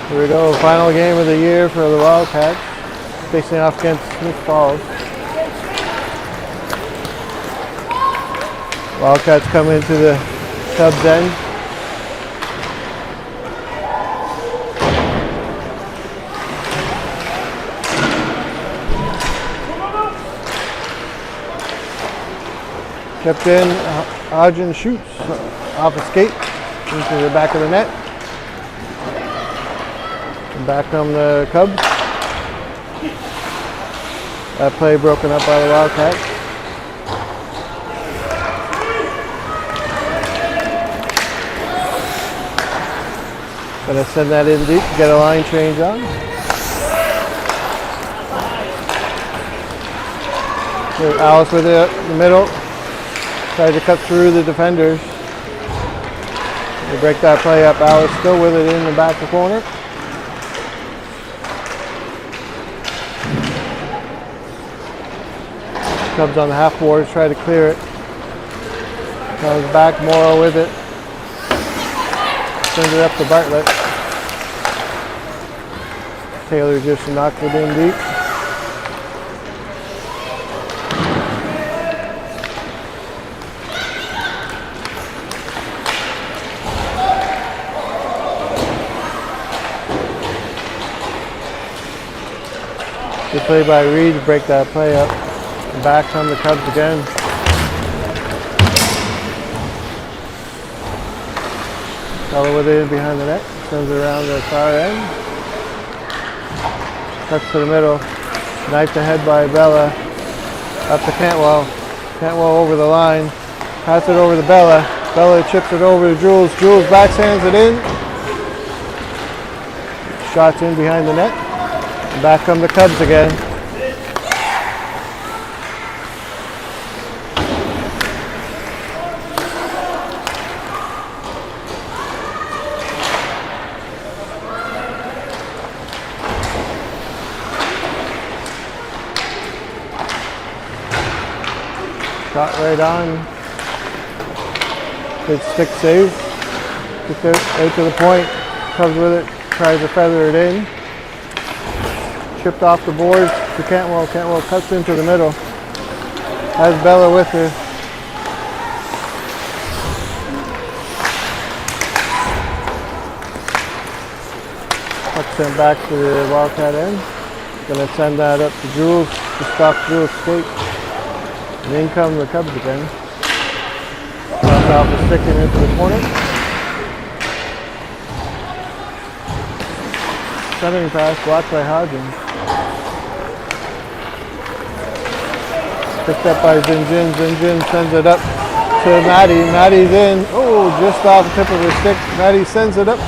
Here we go, final game of the year for the Wildcats, facing off against Smith Falls. Wildcats come into the Cubs end. Kept in, Hodgins shoots off a skate into the back of the net. And back come the Cubs. That play broken up by the Wildcats. Gonna send that in deep, get a line change on. Here's Alice with it in the middle. Tried to cut through the defenders. They break that play up. Alice still with it in the back corner. Cubs on the half boards, try to clear it. Comes back, Morrow with it. Sends it up to Bartlett. Taylor just knocked it in deep. Good play by Reed to break that play up. And back from the Cubs again. Fellow with it behind the net. Sends it around the far end. Cuts to the middle. Knifed ahead by Bella. Up to Cantwell. Cantwell over the line. Pass it over to Bella. Bella chips it over to Jules. Jules backhands it in. Shots in behind the net. And back come the Cubs again. Shot right on. Good stick save. Gets out to the point. Cubs with it. Tries to feather it in. Chipped off the boards to Cantwell. Cantwell cuts into the middle. Has Bella with her. Pucks sent back to the Wildcat end. Gonna send that up to Jules to stop Jules' skate. And in come the Cubs again. Dropped off the stick and into the corner. Centering pass blocked by Hodgins. Picked up by Zinjin. Zinjin sends it up to Maddie. Maddie's in. Oh, just off the tip of her stick. Maddie sends it up.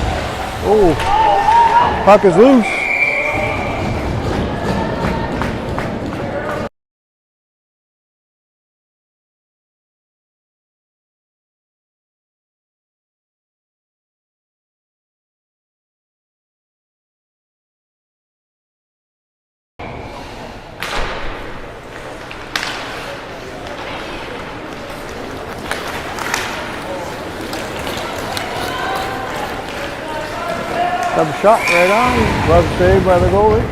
Oh, puck is loose. Sub shot right on. Glove saved by the goalie.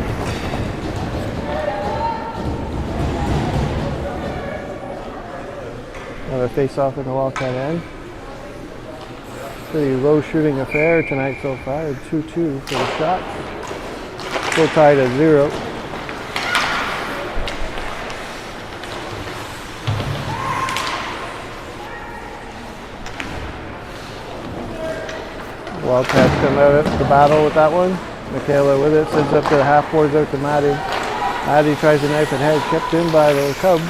Another face-off in the Wildcat end. Pretty low shooting affair tonight so far. 2-2 for the shots. Still tied at 0. Wildcats come out of the battle with that one. Michaela with it, sends up to the half boards out to Maddie. Maddie tries to knife it head, kept in by the Cubs.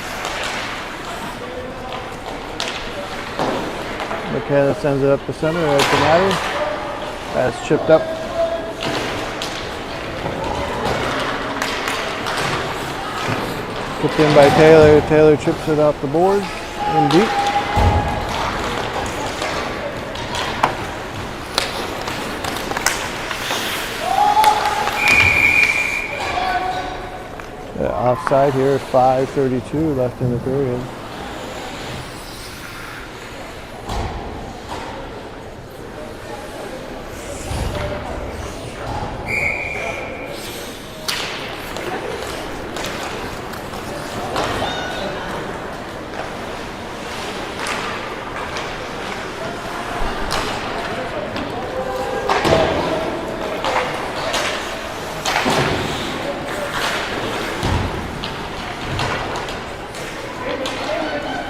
Michaela sends it up the center out to Maddie. That's chipped up. Chipped in by Taylor. Taylor chips it off the board in deep. Offside here, 5:32 left in the period.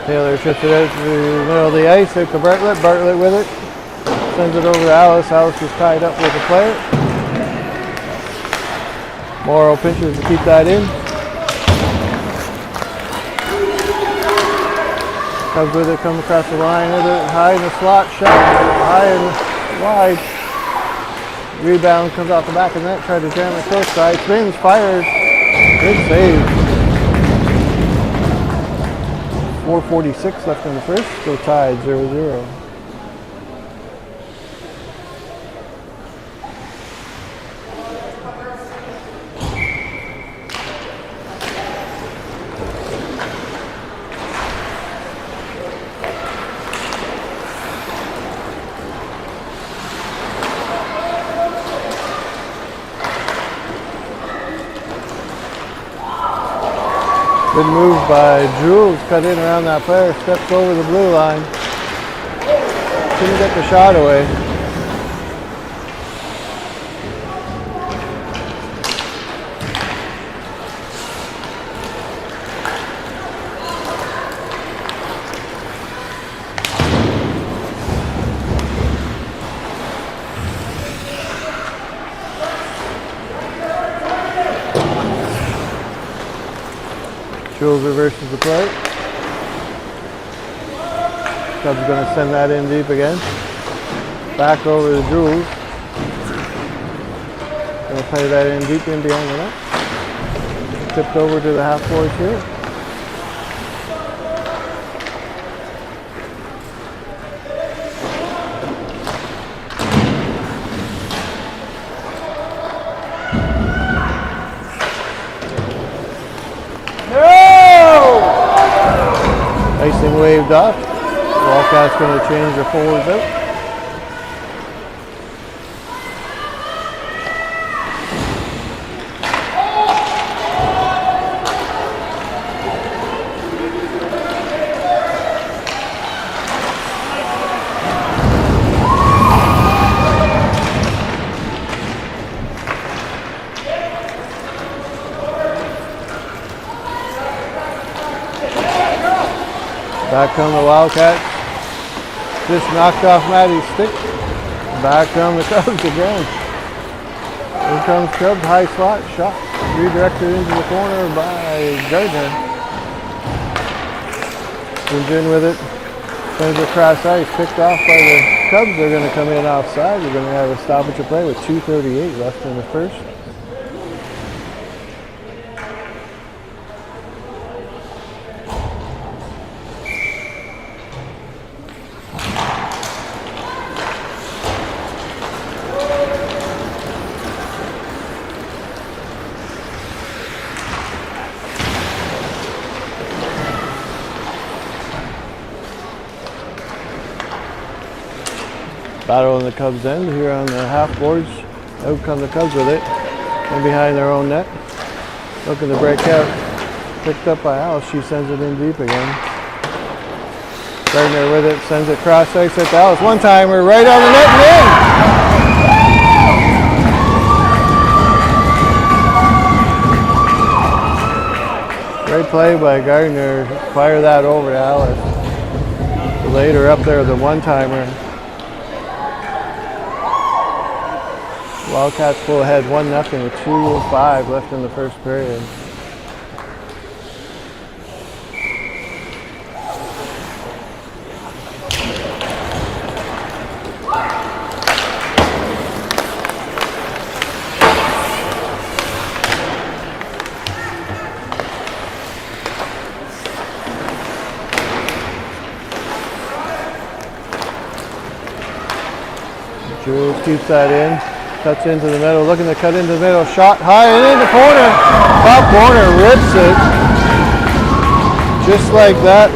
Taylor chips it out to the middle of the ice, out to Bartlett. Bartlett with it. Sends it over to Alice. Alice is tied up with the player. Morrow pinches to keep that in. Cubs with it, comes across the line with it. High in the slot, shot. High and wide. Rebound comes off the back of the net. Tried to jam it close side. Spins, fires. Good save. 4:46 left in the first. Still tied 0-0. Good move by Jules, cut in around that player, steps over the blue line. Couldn't get the shot away. Jules reverses the play. Cubs going to send that in deep again. Back over to Jules. Going to play that in deep in behind the net. Tipped over to the half boards here. Icing waved off. Wildcats going to change their forwards out. Back come the Wildcats. Just knocked off Maddie's stick. Back come the Cubs again. Here comes Cubs, high slot, shot. Redirected into the corner by Gardner. Comes in with it. Sends it across ice, picked off by the Cubs. They're going to come in offside. We're going to have a stoppage of play with 2:38 left in the first. Battle in the Cubs' end here on the half boards. Out come the Cubs with it. And behind their own net. Looking to break out. Picked up by Alice. She sends it in deep again. Gardner with it. Sends it cross ice at Alice. One timer right on the net and in. Great play by Gardner. Fire that over to Alice. Later up there, the one timer. Wildcats pull ahead 1-0 with 2:05 left in the first period. Jules keeps that in. Cuts into the middle, looking to cut into the middle, shot high and in the corner. Top corner, rips it. Just like that,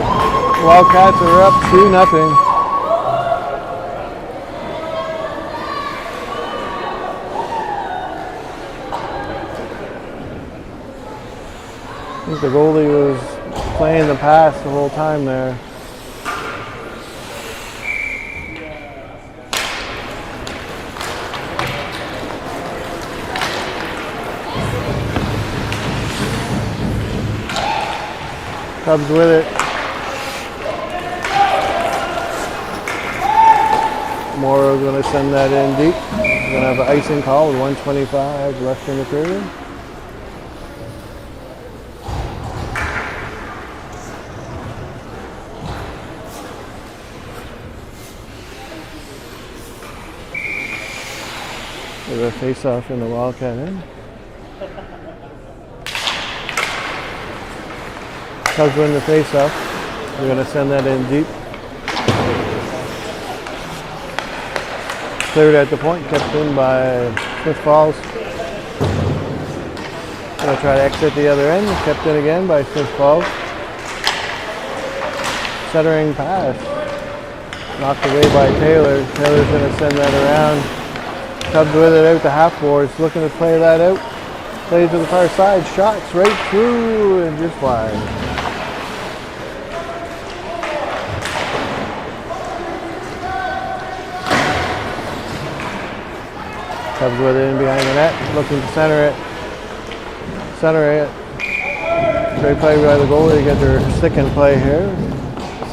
Wildcats are up 2-0. I think the goalie was playing the pass the whole time there. Cubs with it. Morrow going to send that in deep. We're going to have an icing call with 1:25 left in the period. There's a face-off in the Wildcat end. Cubs win the face-off. We're going to send that in deep. Cleared at the point, kept in by Smith Falls. Going to try to exit the other end, kept in again by Smith Falls. Centering pass. Knocked away by Taylor. Taylor's going to send that around. Cubs with it out to half boards, looking to play that out. Plays to the far side, shots right through and just wide. Cubs with it in behind the net, looking to center it. Great play by the goalie to get their stick in play here.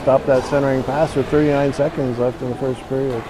Stop that centering pass with 39 seconds left in the first period.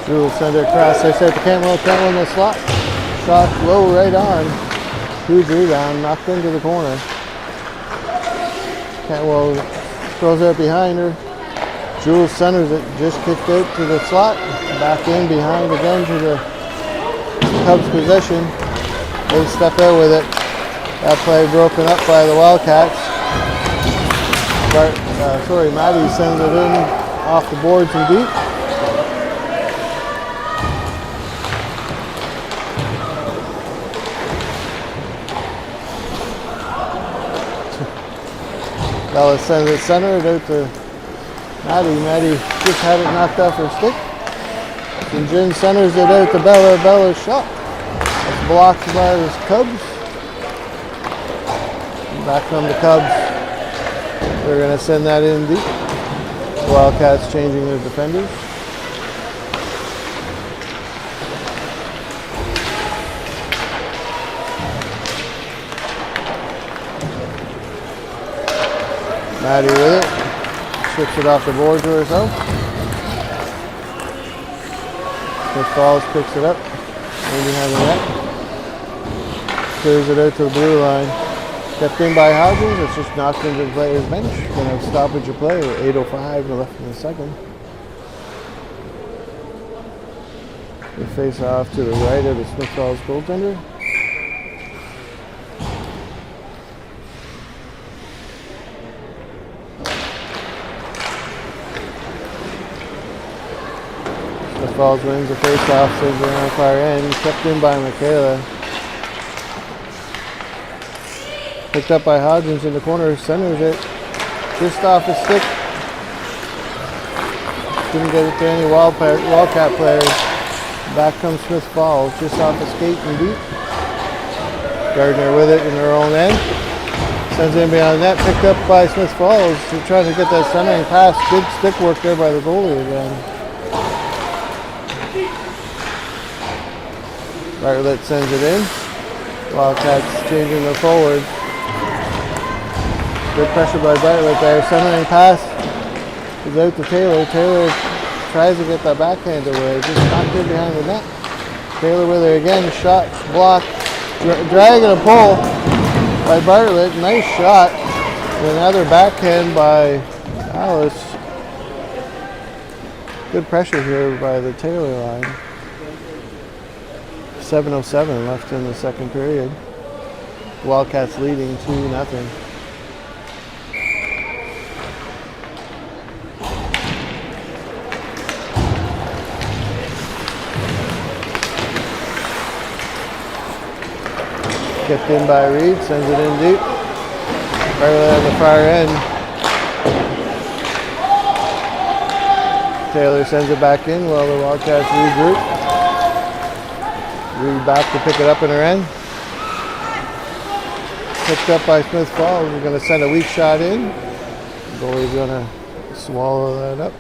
Drew will send it across. They said to Cantwell in the slot. Shot low right on. Huge rebound, knocked into the corner. Cantwell throws it behind her. Jules centers it, just kicked out to the slot. Back in behind again to the Cubs possession. They step out with it. That play broken up by the Wildcats. Maddie sends it in off the boards and deep. Bella sends it centered out to Maddie. Maddie just had it knocked off her stick. And Jen centers it out to Bella. Bella's shot. That's blocked by the Cubs. Back from the Cubs. They're going to send that in deep. The Wildcats changing their defenders. Maddie with it. Ships it off the board to herself. Smith Falls picks it up. In behind the net. Clears it out to the blue line. Kept in by Hodgins. It's just knocked into the player's bench. Going to stoppage of play with 8:05 left in the second. They face off to the right of the Smith Falls goaltender. Smith Falls wins the face-off, saves it on the far end. Kept in by Michaela. Picked up by Hodgins in the corner, centers it. Just off his stick. Didn't get it to any Wildcat players. Back comes Smith Falls, just off the skate and deep. Gardner with it in their own end. Sends it in behind the net, picked up by Smith Falls. They're trying to get that centering pass. Good stick work there by the goalie again. Bartlett sends it in. Wildcats changing their forward. Good pressure by Bartlett there. Centering pass is out to Taylor. Taylor tries to get that backhand away. Just knocked in behind the net. Taylor with it again. Shot blocked. Drag and a pull by Bartlett. Nice shot. Another backhand by Alice. Good pressure here by the Taylor line. 7:07 left in the second period. Wildcats leading 2-0. Kept in by Reed, sends it in deep. Bartlett at the far end. Taylor sends it back in while the Wildcats regroup. Reed back to pick it up in her end. Picked up by Smith Falls. We're going to send a weak shot in. The goalie's going to swallow that up.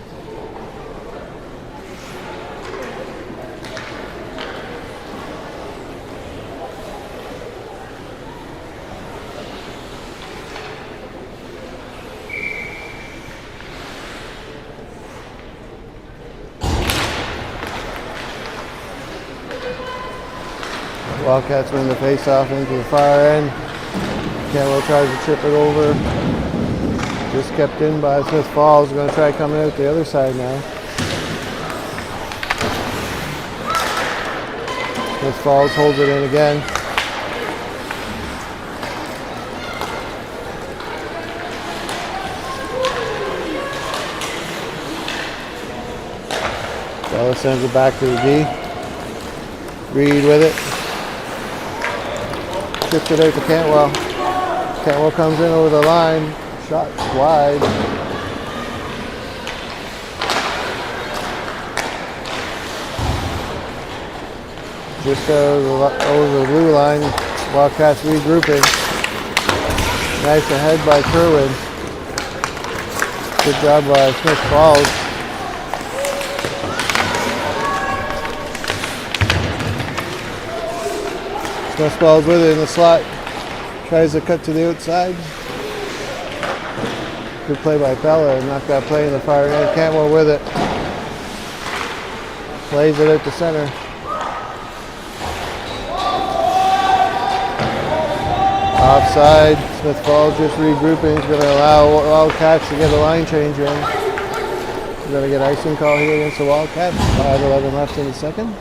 Wildcats win the face-off into the far end. Cantwell tries to chip it over. Just kept in by Smith Falls. Going to try coming out the other side now. Smith Falls holds it in again. Bella sends it back to the D. Reed with it. Chips it out to Cantwell. Cantwell comes in over the line. Shot wide. Just over the blue line. Wildcats regrouping. Nice ahead by Kerwin. Good job by Smith Falls. Smith Falls with it in the slot. Tries to cut to the outside. Good play by Bella. Knocked that play in the far end. Cantwell with it. Plays it out to center. Offside. Smith Falls just regrouping. He's going to allow Wildcats to get a line change in. We're going to get icing call here against the Wildcats. 5:11 left in the second.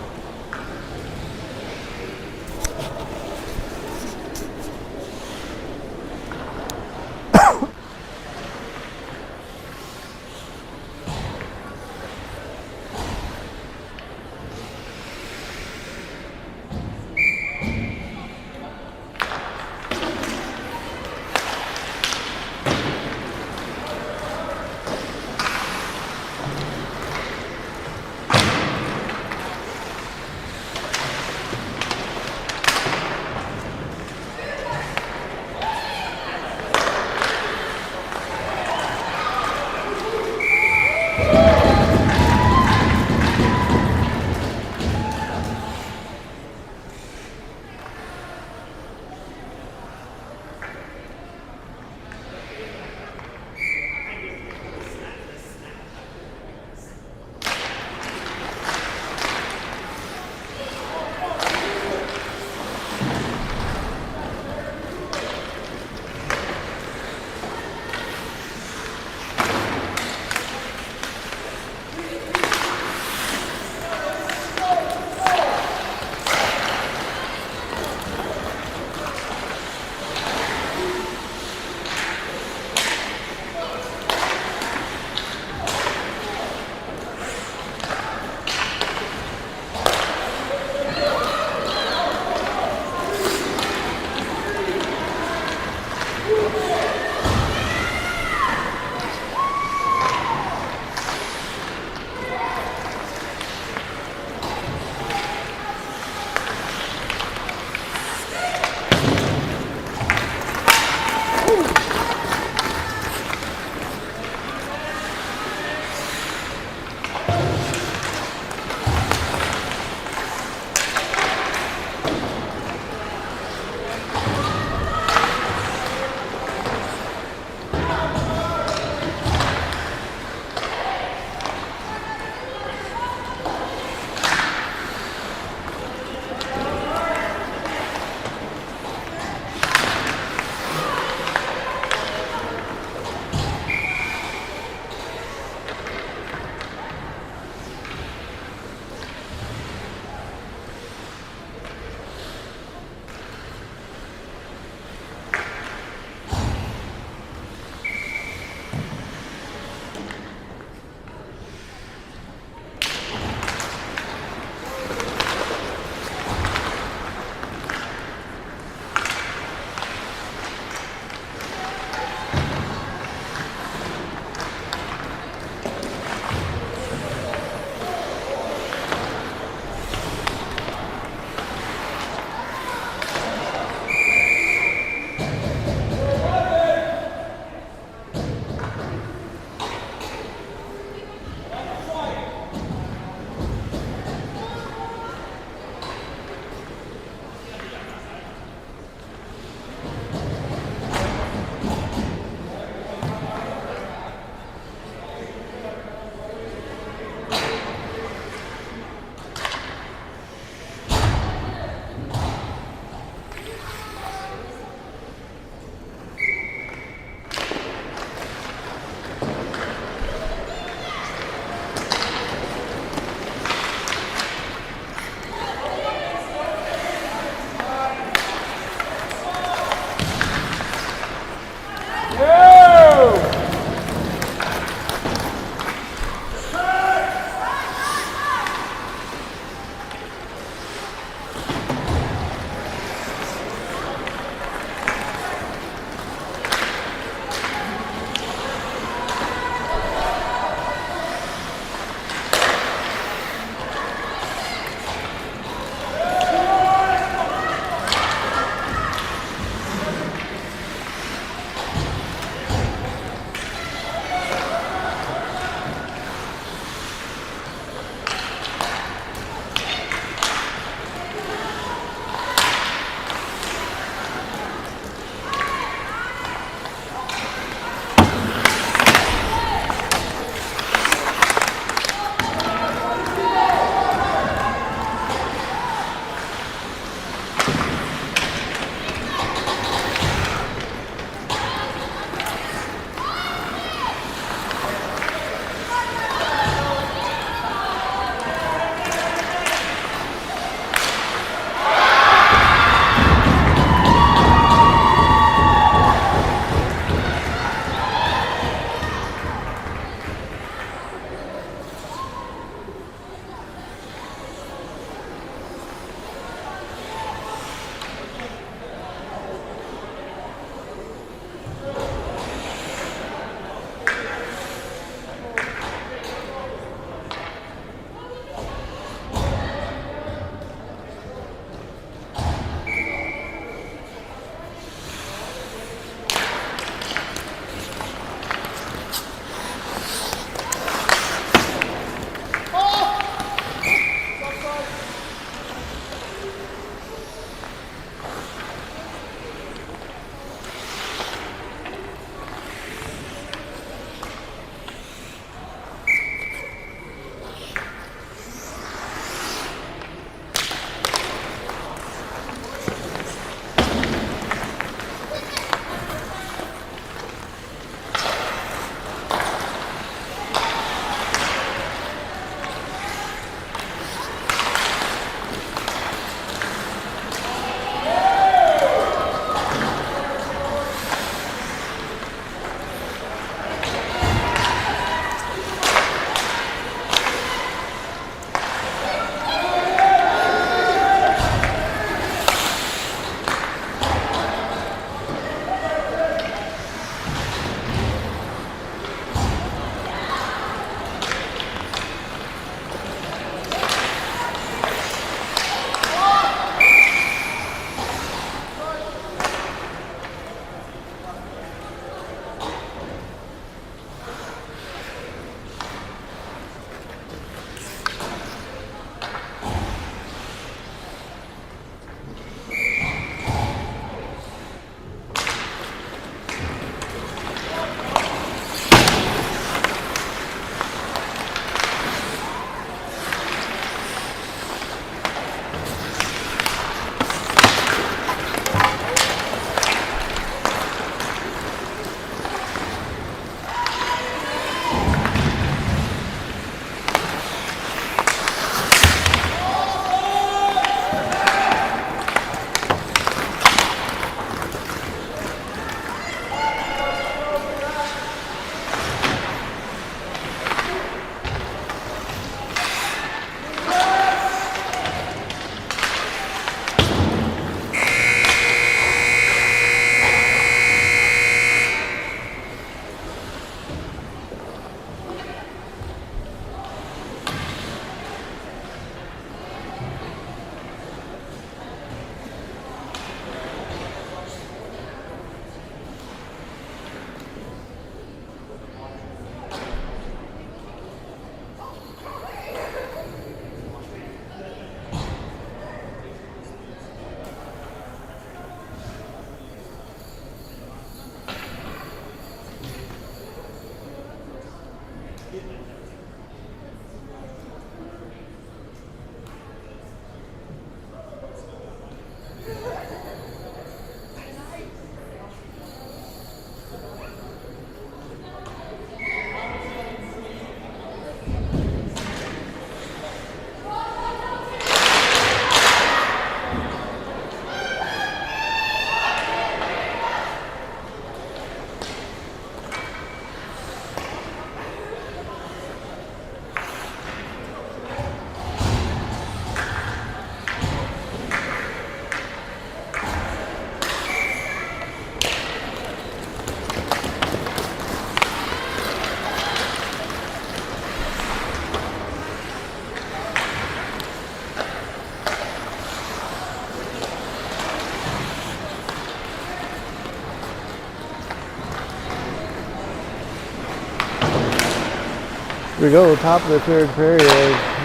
Here we go, top of the third period.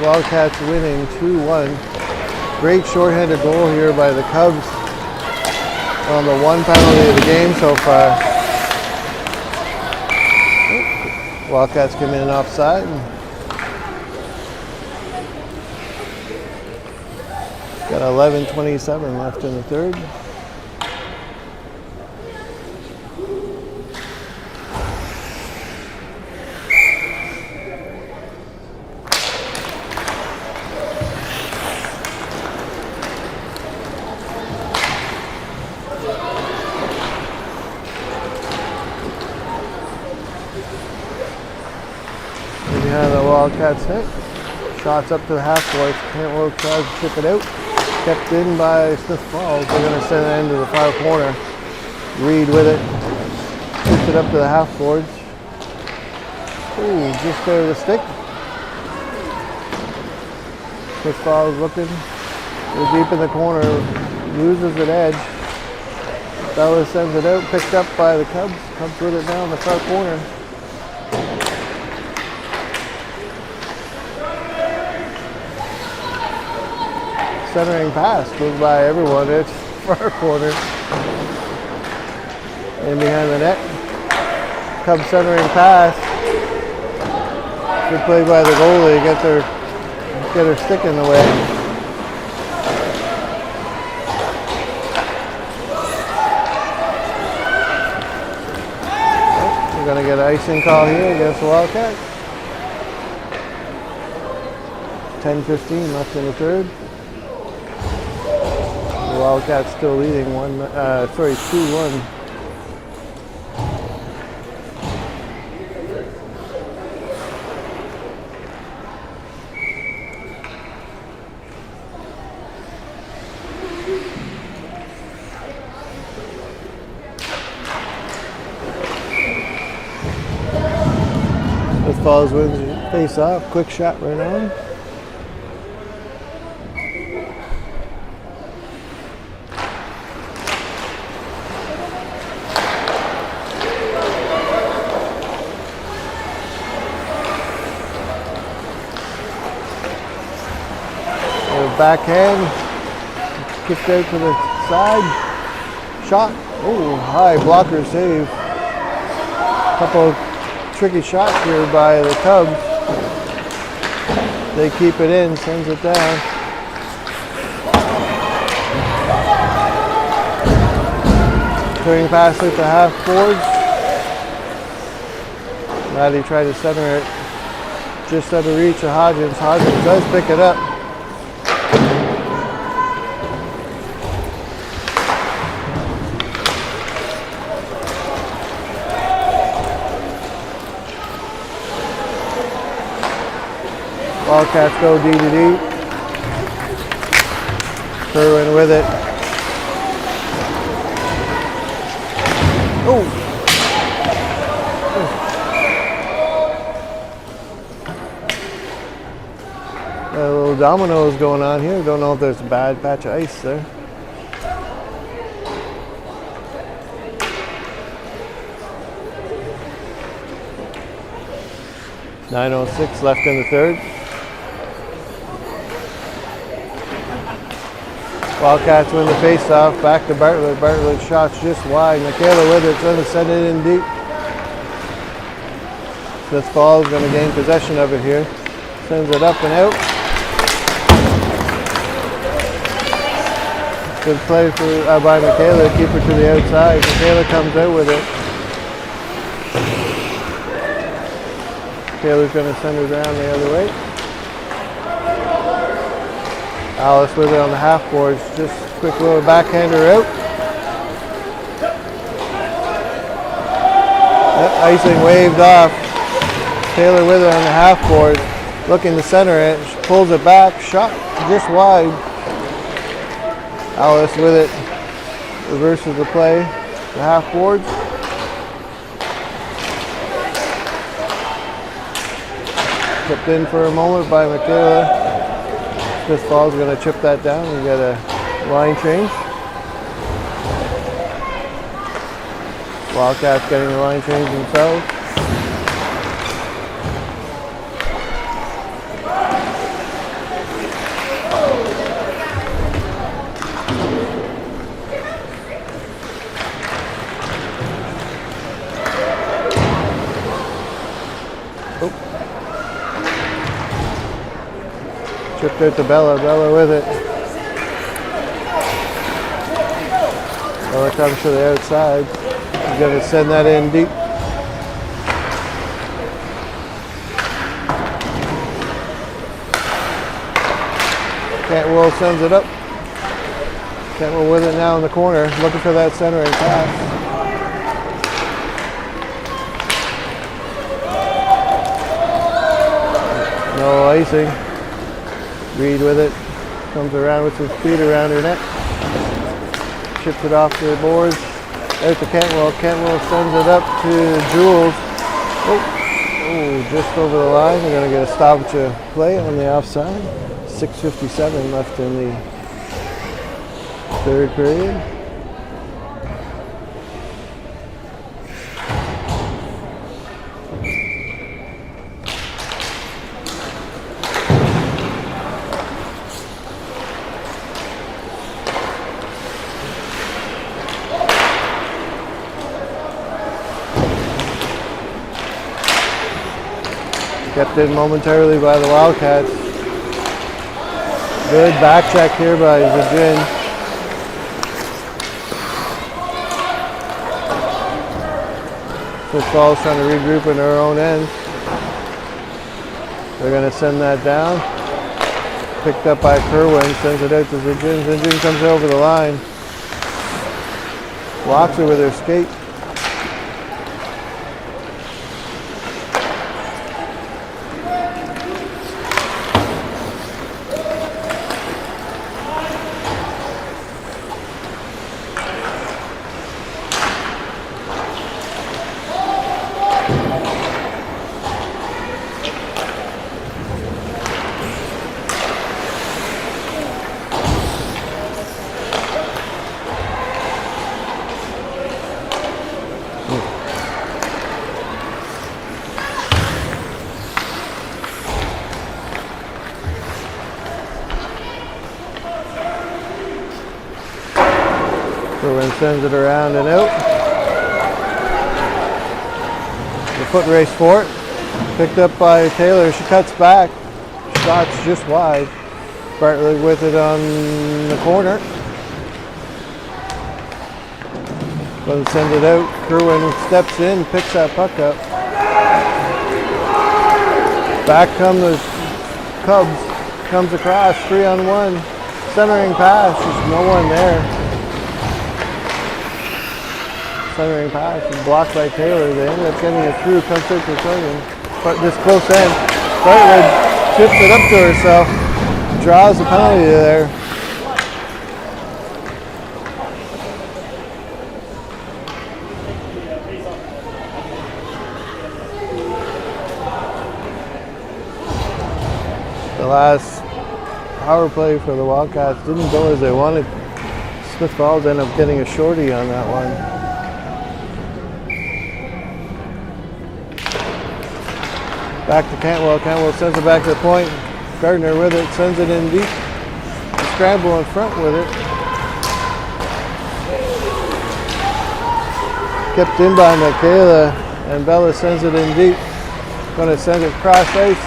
Wildcats winning 2-1. Great shorthanded goal here by the Cubs on the one penalty of the game so far. Wildcats come in offside. Got 11:27 left in the third. Behind the Wildcats hit. Shots up to the half court. Cantwell tries to chip it out. Kept in by Smith Falls. They're going to send it into the far corner. Reed with it. Puts it up to the half boards. Ooh, just out of the stick. Smith Falls looking. They're deep in the corner. Loses an edge. Bella sends it out. Picked up by the Cubs. Cubs with it now in the far corner. Centering pass goes by everyone. It's far corner. In behind the net. Cubs centering pass. Good play by the goalie. Get her stick in the way. We're gonna get an icing call here against the Wildcats. 10:15 left in the third. The Wildcats still leading 2-1. Smith Falls wins face off. Quick shot right on. Backhand, kicked out to the side, shot, oh, high blocker save. Couple of tricky shots here by the Cubs. They keep it in, sends it down. Turning pass at the half boards. Maddie tried to center it just out of reach of Hodgins. Hodgins does pick it up. Wildcats go D-to-D. Kerwin with it. Oh! A little dominoes going on here. Don't know if there's a bad patch of ice there. .906 left in the third. Wildcats win the face-off. Back to Bartlett. Bartlett shots just wide. Michaela with it's going to send it in deep. Smith Falls going to gain possession of it here. Sends it up and out. Good play by Michaela. Keep her to the outside. Michaela comes out with it. Michaela's going to send her down the other way. Alice with it on the half boards. Just quick little backhander out. Yep, icing waved off. Taylor with it on the half board. Looking to center it. She pulls it back. Shot just wide. Alice with it. Reverses the play. The half boards. Tipped in for a moment by Michaela. Smith Falls is going to chip that down. We got a line change. Wildcats getting the line change themselves. Chipped out to Bella. Bella with it. Bella comes to the outside. He's going to send that in deep. Cantwell sends it up. Cantwell with it now in the corner, looking for that centering pass. No icing. Reed with it. Comes around with his feet around her neck. Chips it off to the boards. Out to Cantwell. Cantwell sends it up to Jules. Oh, just over the line. They're going to get a stoppage of play on the offside. 6:57 left in the third period. Kept in momentarily by the Wildcats. Good back check here by Virgin. Football's trying to regroup in their own end. They're going to send that down. Picked up by Kerwin, sends it out to Virgin. Virgin comes over the line. Blocks her with her skate. Kerwin sends it around and out. The foot race for it. Picked up by Taylor. She cuts back. Shot's just wide. Bartlett with it on the corner. But sends it out. Kerwin steps in, picks that puck up. Back come the Cubs. Comes across, 3-on-1. Centering pass. There's no one there. Centering pass and blocked by Taylor. They end up getting it through, comes out to Kerwin. But this close end, Bartlett chips it up to herself, draws the penalty there. The last power play for the Wildcats didn't go as they wanted. Smith Falls ended up getting a shorty on that one. Back to Cantwell. Cantwell sends it back to the point. Gardner with it, sends it in deep. Scramble in front with it. Kept in by Michaela, and Bella sends it in deep. Going to send it cross ice.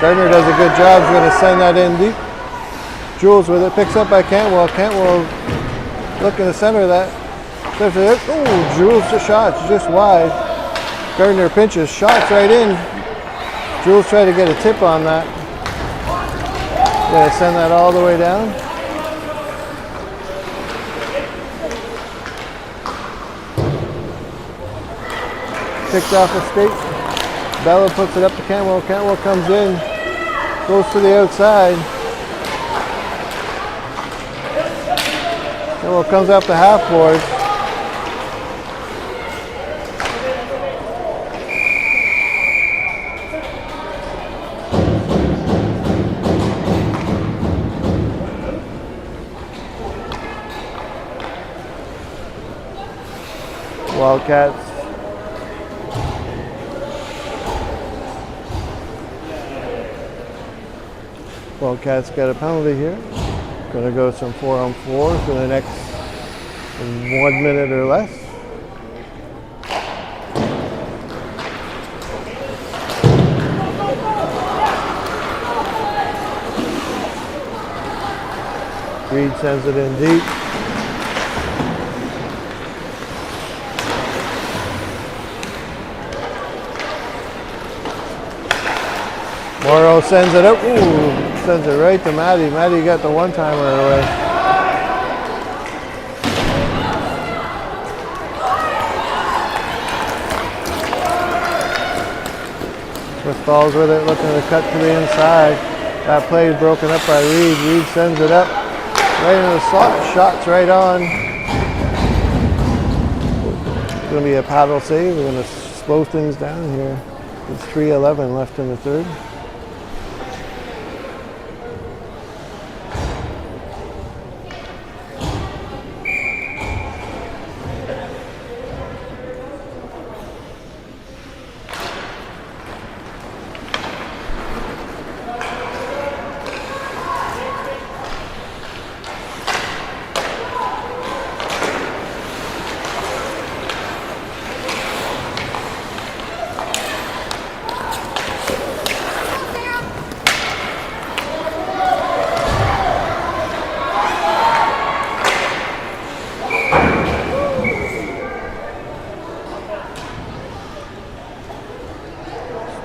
Gardner does a good job. He's going to send that in deep. Jules with it, picks up by Cantwell. Cantwell looking to center that. Oh, Jules just shot, just wide. Gardner pinches, shots right in. Jules tried to get a tip on that. Gonna send that all the way down. Picked off the skate. Bella puts it up to Cantwell. Cantwell comes in, goes to the outside. Cantwell comes up the half board. Wildcats got a penalty here. Gonna go some 4-on-4 for the next 1 minute or less. Reed sends it in deep. Morrow sends it up. Ooh, sends it right to Maddie. Maddie got the one-timer away. Smith Falls with it, looking to cut to the inside. That play is broken up by Reed. Reed sends it up. Right in the slot. Shot's right on. It's going to be a paddle save. We're going to slow things down here. There's 3:11 left in the third.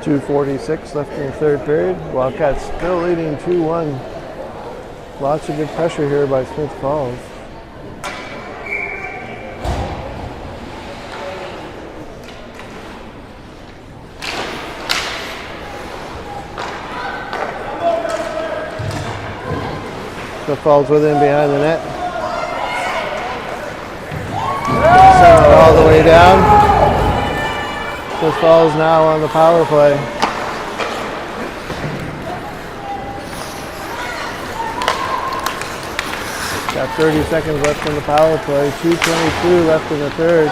.246 left in the third period. Wildcats still leading 2-1. Lots of good pressure here by Smith Falls. Smith Falls within behind the net. Send it all the way down. Smith Falls now on the power play. Got 30 seconds left in the power play. 2:22 left in the third.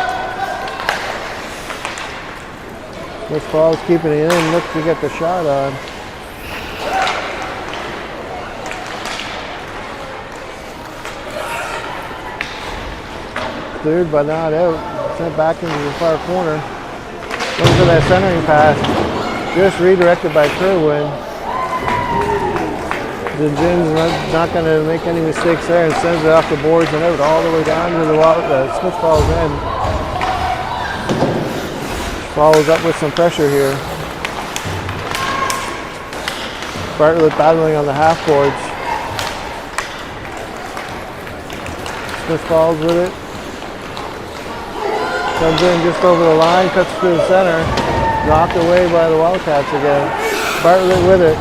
Smith Falls keeping it in. Look to get the shot on. Cleared but not out. Sent back into the far corner. Looking for that centering pass, just redirected by Kerwin. Jin's not going to make any mistakes there and sends it off the boards and out all the way down to the Smith Falls end. Follows up with some pressure here. Bartlett battling on the half boards. Smith Falls with it. Comes in just over the line, cuts through the center, knocked away by the Wildcats again. Bartlett with it,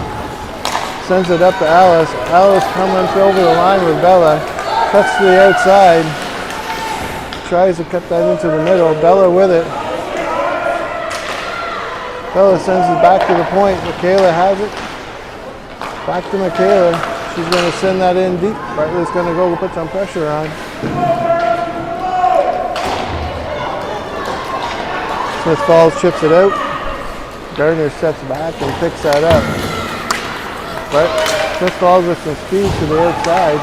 sends it up to Alice. Alice coming over the line with Bella, cuts to the outside, tries to cut that into the middle. Bella with it. Bella sends it back to the point. Michaela has it. Back to Michaela. She's going to send that in deep. Bartlett's going to go put some pressure on. Smith Falls chips it out. Gardner steps back and picks that up. But Smith Falls with some speed to the outside.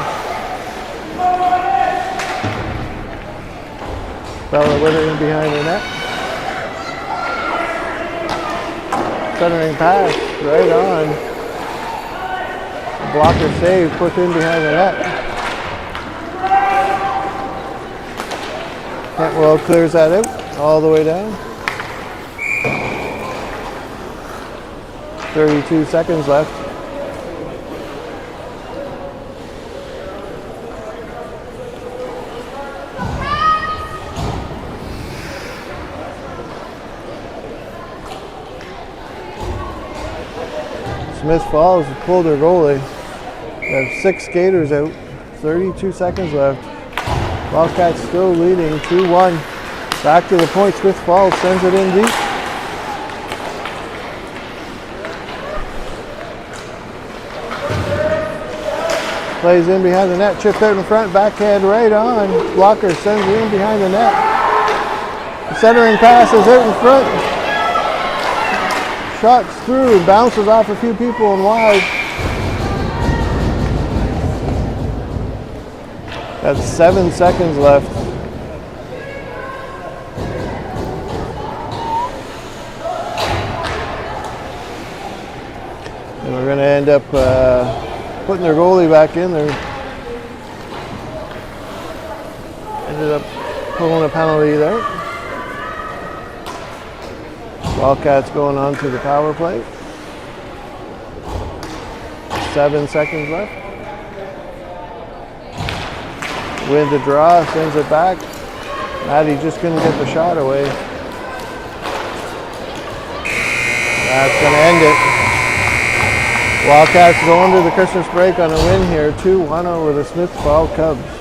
Bella with it in behind the net. Centering pass, right on. Blocker save, put in behind the net. Cantwell clears that out all the way down. 32 seconds left. Smith Falls pulled their goalie. They have 6 skaters out. 32 seconds left. Wildcats still leading 2-1. Back to the point. Smith Falls sends it in deep. Plays in behind the net, chipped out in front, backhand right on. Blocker sends it in behind the net. The centering pass is out in front. Shots through, bounces off a few people and wide. That's 7 seconds left. And we're going to end up putting their goalie back in there. Ended up pulling a penalty there. Wildcats going on to the power play. 7 seconds left. Win the draw, sends it back. Maddie just couldn't get the shot away. That's going to end it. Wildcats going to the Christmas break on a win here, 2-1 over the Smith Falls Cubs.